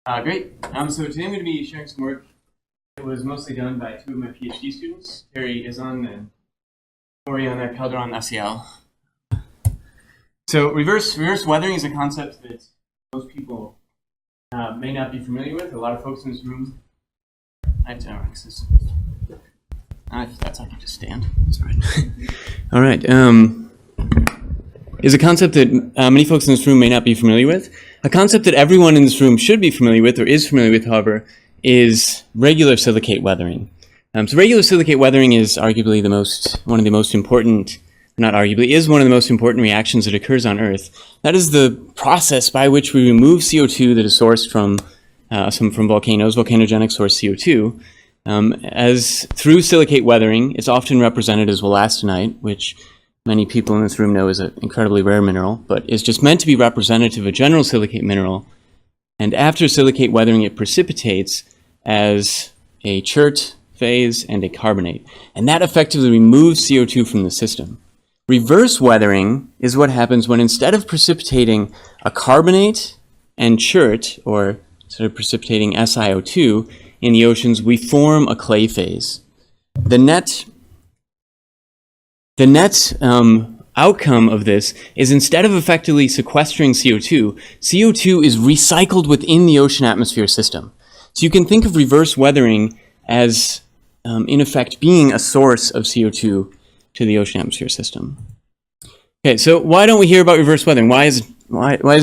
Great. So today I'm going to be sharing some work that was mostly done by two of my PhD students, Terry Izon and Oriana Calderon-Aciel. So reverse weathering is a concept that most people may not be familiar with. A lot of folks in this room. That's how I can just stand. That's all right. All right. Is a concept that many folks in this room may not be familiar with. A concept that everyone in this room should be familiar with, or is familiar with, however, is regular silicate weathering. So regular silicate weathering is arguably one of the most important, not arguably, is one of the most important reactions that occurs on Earth. That is the process by which we remove CO2 that is sourced from volcanoes, volcanogenic source CO2. As through silicate weathering, it's often represented as wollastonite, which many people in this room know is an incredibly rare mineral, but is just meant to be representative of a general silicate mineral. And after silicate weathering, it precipitates as a chert phase and a carbonate. And that effectively removes CO2 from the system. Reverse weathering is what happens when instead of precipitating a carbonate and chert, or instead of precipitating SiO2 in the oceans, we form a clay phase. The net outcome of this is instead of effectively sequestering CO2, CO2 is recycled within the ocean atmosphere system. So you can think of reverse weathering as, in effect, being a source of CO2 to the ocean atmosphere system. Okay, so why don't we hear about reverse weathering? Why is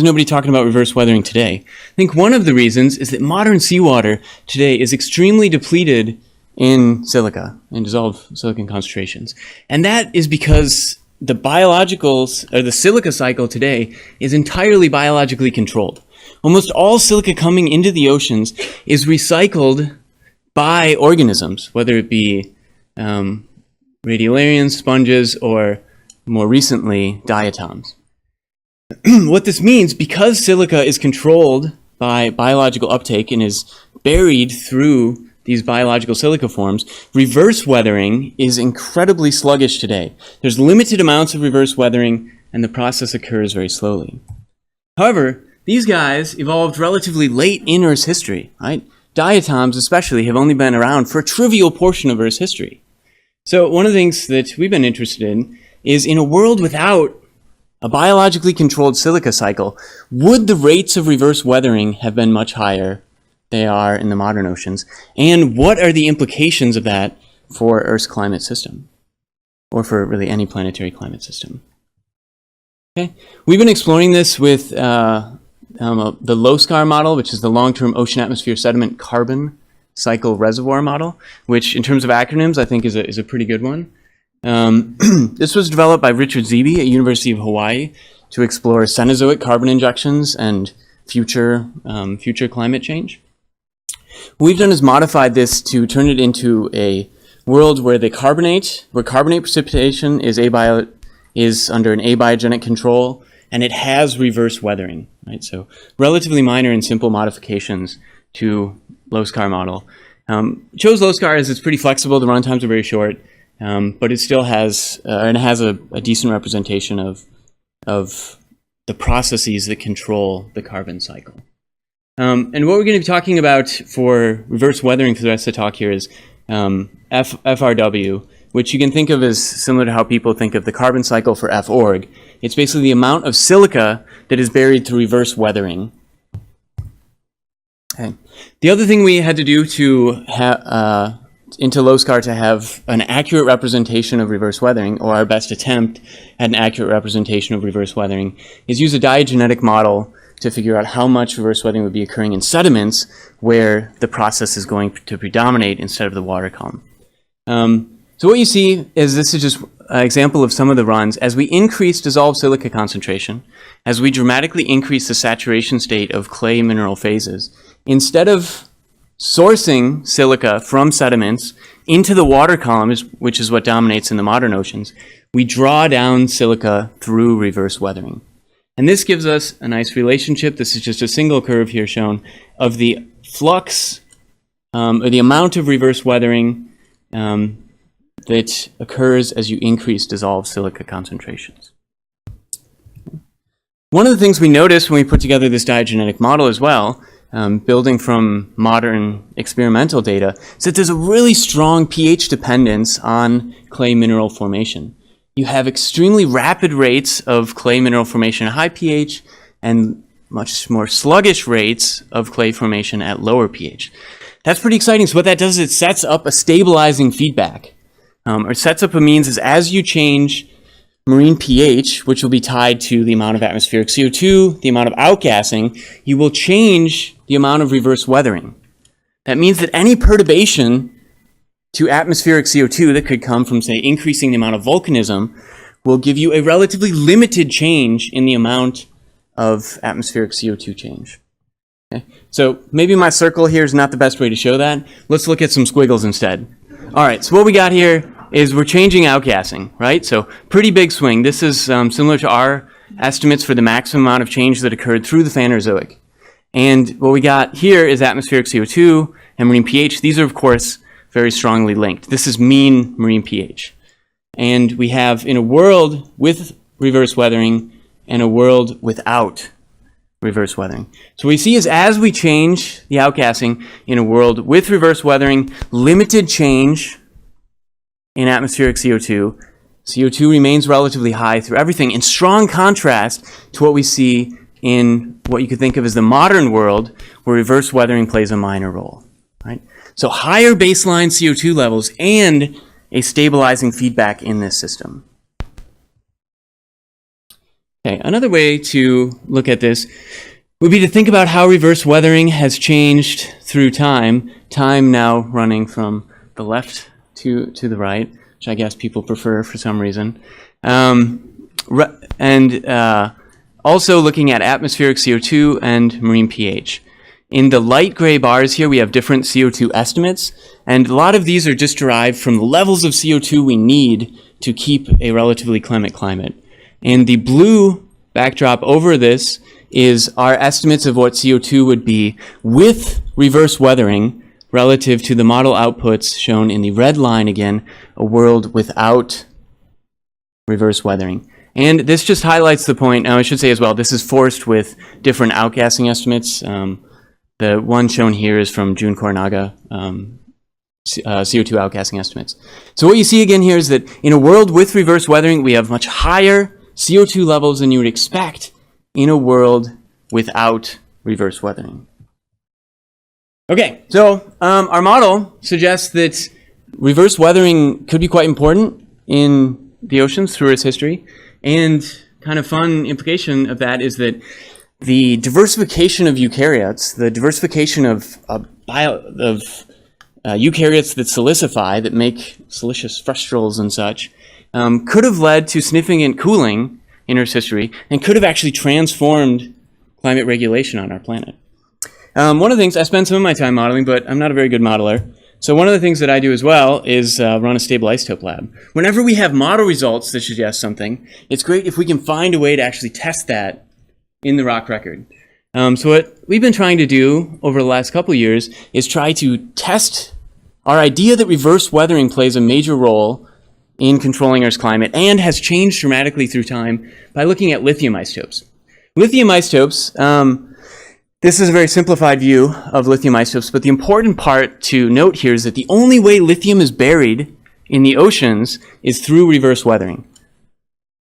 nobody talking about reverse weathering today? I think one of the reasons is that modern seawater today is extremely depleted in silica, in dissolved silicon concentrations. And that is because the silica cycle today is entirely biologically controlled. Almost all silica coming into the oceans is recycled by organisms, whether it be radiolarians, sponges, or more recently, diatoms. What this means, because silica is controlled by biological uptake and is buried through these biological silica forms, reverse weathering is incredibly sluggish today. There's limited amounts of reverse weathering, and the process occurs very slowly. However, these guys evolved relatively late in Earth's history, right? Diatoms especially have only been around for a trivial portion of Earth's history. So one of the things that we've been interested in is, in a world without a biologically controlled silica cycle, would the rates of reverse weathering have been much higher they are in the modern oceans, and what are the implications of that for Earth's climate system, or for really any planetary climate system? Okay, we've been exploring this with the LOSCAR model, which is the long-term ocean atmosphere sediment carbon cycle reservoir model, which in terms of acronyms I think is a pretty good one. This was developed by Richard Zeeby at University of Hawaii to explore Cenozoic carbon injections and future climate change. What we've done is modified this to turn it into a world where carbonate precipitation is under an abiogenic control, and it has reverse weathering, right? So relatively minor and simple modifications to LOSCAR model. Chose LOSCAR as it's pretty flexible. The runtimes are very short, but it still has a decent representation of the processes that control the carbon cycle. And what we're going to be talking about for reverse weathering for the rest of the talk here is FRW, which you can think of as similar to how people think of the carbon cycle for F-org. It's basically the amount of silica that is buried through reverse weathering. Okay. The other thing we had to do into LOSCAR to have an accurate representation of reverse weathering, or our best attempt at an accurate representation of reverse weathering, is use a diagenetic model to figure out how much reverse weathering would be occurring in sediments where the process is going to predominate instead of the water column. So what you see is this is just an example of some of the runs. As we increase dissolved silica concentration, as we dramatically increase the saturation state of clay mineral phases, instead of sourcing silica from sediments into the water column, which is what dominates in the modern oceans, we draw down silica through reverse weathering. And this gives us a nice relationship. This is just a single curve here shown of the flux, or the amount of reverse weathering that occurs as you increase dissolved silica concentrations. One of the things we noticed when we put together this diagenetic model as well building from modern experimental data, is that there's a really strong pH dependence on clay mineral formation. You have extremely rapid rates of clay mineral formation at high pH and much more sluggish rates of clay formation at lower pH. That's pretty exciting. So what that does is it sets up a stabilizing feedback, or sets up a means is as you change marine pH, which will be tied to the amount of atmospheric CO2, the amount of outgassing, you will change the amount of reverse weathering. That means that any perturbation to atmospheric CO2 that could come from, say, increasing the amount of volcanism will give you a relatively limited change in the amount of atmospheric CO2 change. Okay? So maybe my circle here is not the best way to show that. Let's look at some squiggles instead. All right, so what we got here is we're changing outgassing, right? So pretty big swing. This is similar to our estimates for the maximum amount of change that occurred through the Phanerozoic. And what we got here is atmospheric CO2 and marine pH. These are, of course, very strongly linked. This is mean marine pH. And we have in a world with reverse weathering and a world without reverse weathering. So what we see is as we change the outgassing in a world with reverse weathering, limited change in atmospheric CO2, CO2 remains relatively high through everything, in strong contrast to what we see in what you could think of as the modern world, where reverse weathering plays a minor role. Right? So higher baseline CO2 levels and a stabilizing feedback in this system. Okay, another way to look at this would be to think about how reverse weathering has changed through time. Time now running from the left to the right, which I guess people prefer for some reason. Also looking at atmospheric CO2 and marine pH. In the light gray bars here, we have different CO2 estimates, and a lot of these are just derived from the levels of CO2 we need to keep a relatively clement climate. And the blue backdrop over this is our estimates of what CO2 would be with reverse weathering relative to the model outputs shown in the red line again, a world without reverse weathering. And this just highlights the point, I should say as well, this is forced with different outgassing estimates. The one shown here is from June Kornaga, CO2 outgassing estimates. So what you see again here is that in a world with reverse weathering, we have much higher CO2 levels than you would expect in a world without reverse weathering. Okay, so our model suggests that reverse weathering could be quite important in the oceans through its history. And kind of fun implication of that is that the diversification of eukaryotes, the diversification of eukaryotes that silicify, that make silicious frustrals and such, could have led to significant cooling in Earth's history and could have actually transformed climate regulation on our planet. One of the things, I spend some of my time modeling, but I'm not a very good modeler. So one of the things that I do as well is run a stable isotope lab. Whenever we have model results that suggest something, it's great if we can find a way to actually test that in the rock record. So what we've been trying to do over the last couple of years is try to test our idea that reverse weathering plays a major role in controlling Earth's climate and has changed dramatically through time by looking at lithium isotopes. Lithium isotopes, this is a very simplified view of lithium isotopes, but the important part to note here is that the only way lithium is buried in the oceans is through reverse weathering,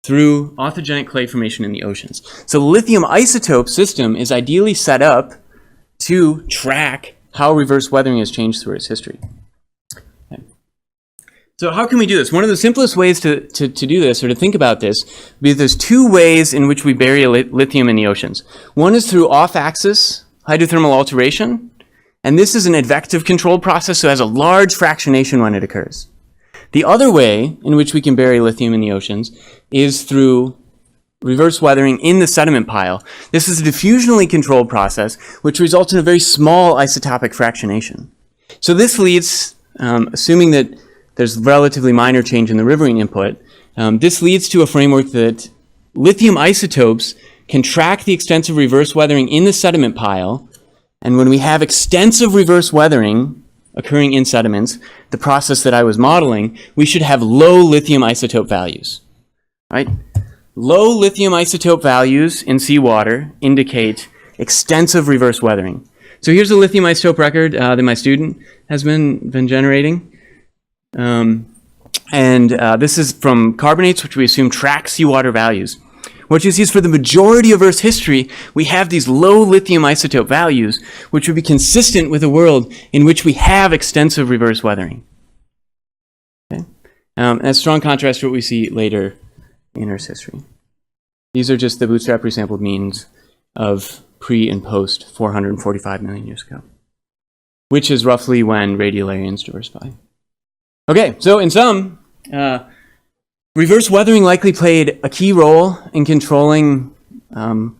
through orthogenic clay formation in the oceans. So the lithium isotope system is ideally set up to track how reverse weathering has changed through its history. Okay. So how can we do this? One of the simplest ways to do this, or to think about this, is there's two ways in which we bury lithium in the oceans. One is through off-axis hydrothermal alteration, and this is an advective controlled process, so it has a large fractionation when it occurs. The other way in which we can bury lithium in the oceans is through reverse weathering in the sediment pile. This is a diffusionally controlled process, which results in a very small isotopic fractionation. So this leads, assuming that there's relatively minor change in the riverine input, this leads to a framework that lithium isotopes can track the extensive reverse weathering in the sediment pile, and when we have extensive reverse weathering occurring in sediments, the process that I was modeling, we should have low lithium isotope values, right? Low lithium isotope values in seawater indicate extensive reverse weathering. So here's a lithium isotope record that my student has been generating. This is from carbonates, which we assume track seawater values. What you see is for the majority of Earth's history, we have these low lithium isotope values, which would be consistent with a world in which we have extensive reverse weathering. Okay? And a strong contrast to what we see later in Earth's history. These are just the bootstrap resampled means of pre and post 445 million years ago, which is roughly when radiolarians diversify. Okay, so in sum, reverse weathering likely played a key role in controlling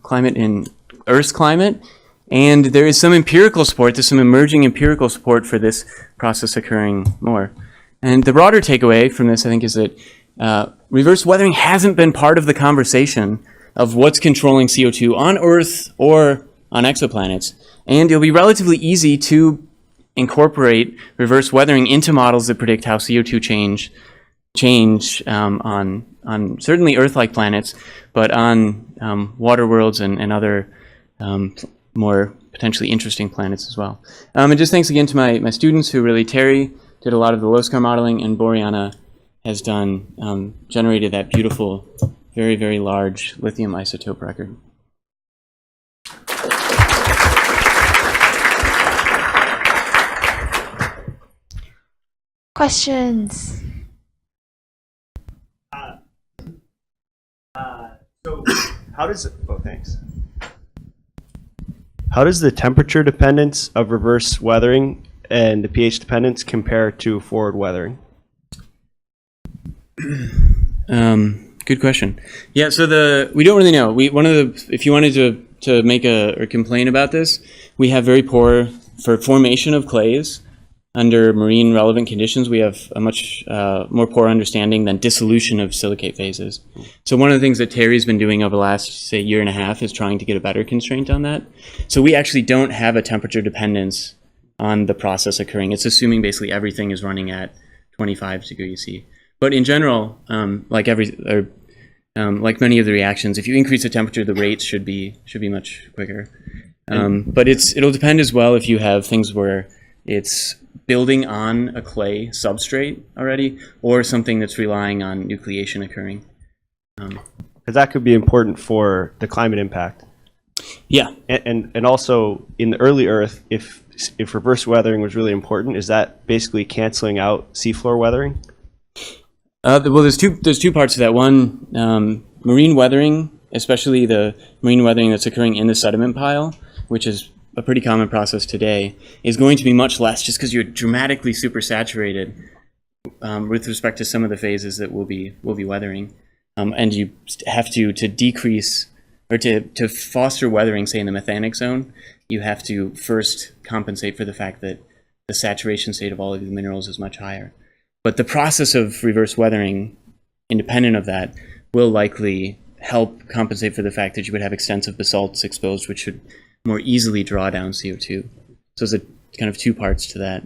climate in Earth's climate, and there is some empirical support, there's some emerging empirical support for this process occurring more. And the broader takeaway from this, I think, is that reverse weathering hasn't been part of the conversation of what's controlling CO2 on Earth or on exoplanets, and it'll be relatively easy to incorporate reverse weathering into models that predict how CO2 change on certainly Earth-like planets, but on water worlds and other more potentially interesting planets as well. And just thanks again to my students who really, Terry did a lot of the low-scar modeling, and Boreana has done, generated that beautiful, very, very large lithium isotope record. Questions? So how does thanks. How does the temperature dependence of reverse weathering and the pH dependence compare to forward weathering? Good question. Yeah, so we don't really know. If you wanted to make or complain about this, we have very poor, for formation of clays under marine relevant conditions, we have a much more poor understanding than dissolution of silicate phases. So one of the things that Terry's been doing over the last, say, year and a half is trying to get a better constraint on that. So we actually don't have a temperature dependence on the process occurring. It's assuming basically everything is running at 25 degrees C. But in general, like many of the reactions, if you increase the temperature, the rates should be much quicker. But it'll depend as well if you have things where it's building on a clay substrate already, or something that's relying on nucleation occurring. Because that could be important for the climate impact. Yeah. And also in the early Earth, if reverse weathering was really important, is that basically canceling out seafloor weathering? Well, there's two parts to that. One, marine weathering, especially the marine weathering that's occurring in the sediment pile, which is a pretty common process today, is going to be much less just because you're dramatically supersaturated with respect to some of the phases that will be weathering, and you have to decrease or to foster weathering, say in the methanic zone, you have to first compensate for the fact that the saturation state of all of the minerals is much higher. But the process of reverse weathering, independent of that, will likely help compensate for the fact that you would have extensive basalts exposed, which should more easily draw down CO2. So there's kind of two parts to that.